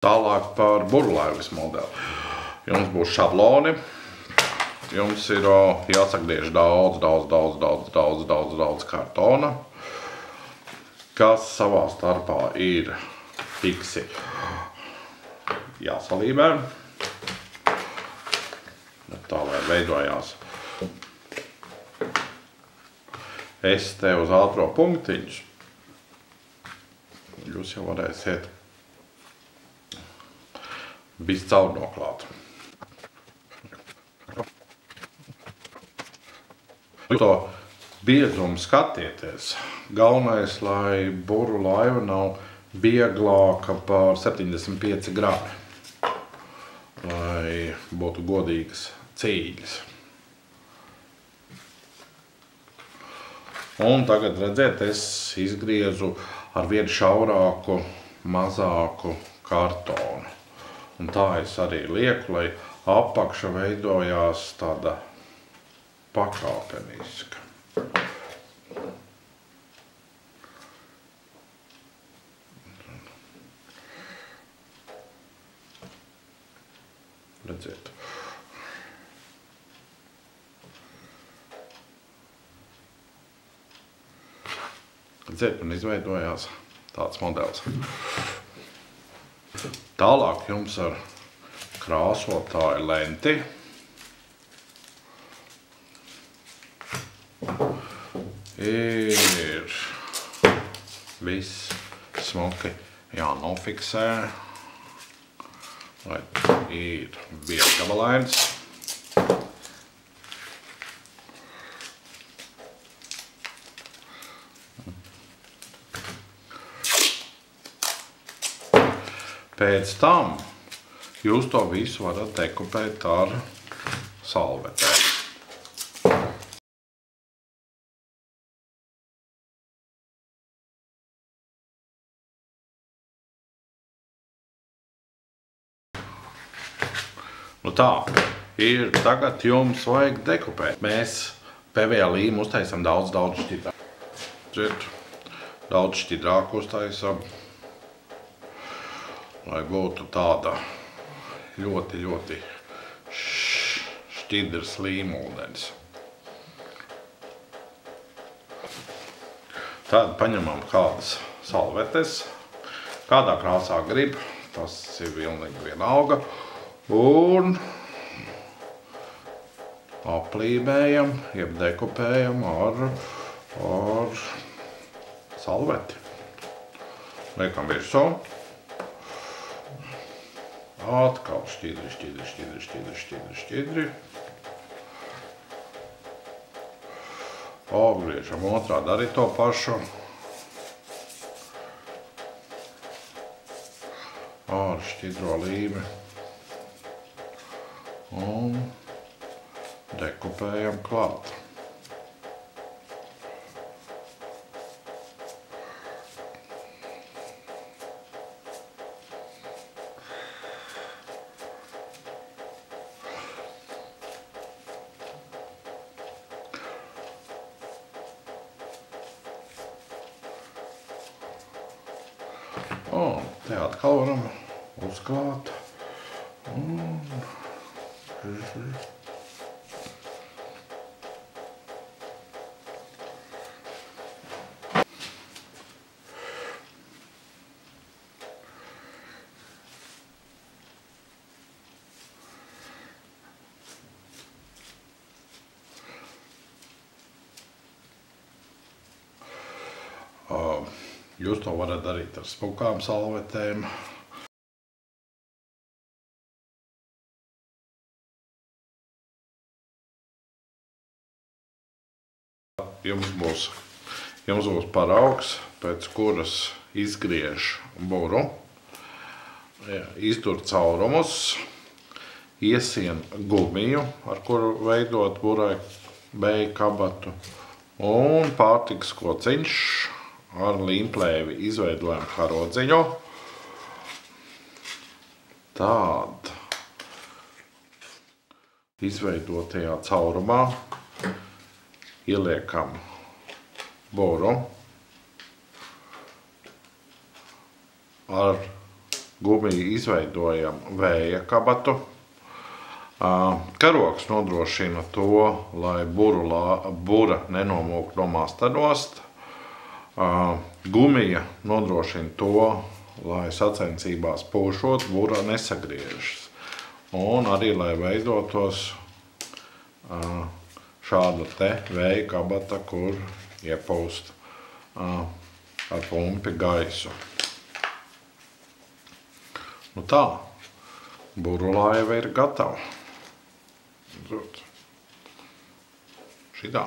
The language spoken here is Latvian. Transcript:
Tālāk par burlaivas modeli. Jums būs šabloni. Jums ir jāsagriež daudz kartona, kas savā starpā ir fiksi jāsalībē. Tā lai veidojās ST uz ātro punktiņus. Jūs jau varēsiet visu caur noklāt. To biezumu skatieties. Galvenais, lai buru laiva nav vieglāka par 75 grami. Lai būtu godīgas cīļas. Un tagad, redziet, es izgriezu ar vien šaurāku, mazāku kartonu. Un tā es arī lieku, lai apakša veidojās tāda pakāpeniska. Redziet. Redziet, un izveidojās tāds modelis. Tālāk jums ar krāsotāju lenti ir viss smuki jānofiksē, lai ir viegabalains. Pēc tam jūs to visu varat dekupēt ar salvetēm. Nu tā, tagad jums vajag dekupēt. Mēs PVA līmu uztaisam daudz šķidrāk. Daudz šķidrāk uztaisam. Lai būtu tāda ļoti šķidrs līmūdens. Tad paņemam kādas salvetes, kādā krāsā grib, tas ir pilnīgi vienalga, un aplībējam, jeb dekupējam ar salveti. Liekam virsū. Atkal šķidri. Apgriežam otrādi arī to pašu. Ar šķidro līmi. Un dekupējam klāt. Un te atkal varam uzklāt. Jūs to varat darīt ar smukām salvetēm. Jums būs paraugs, pēc kuras izgriež buru, iztur caurumus, iesien gumiju, ar kuru veidot burai beju kabatu, un pārtikas kociņš ar līmplēvi izveidojam karodziņu. Tād izveidotajā caurumā ieliekam buru ar gumiju izveidojam vēja kabatu. Karogs nodrošina to, lai bura nenomūk no mastanost. Gumija nodrošina to, lai sacensībās pūšot, bura nesagriežas. Un arī, lai veidotos šāda te vēja kabata, kur iepūst ar pumpi gaisu. Nu tā, burulaiva ir gatava. Šitā.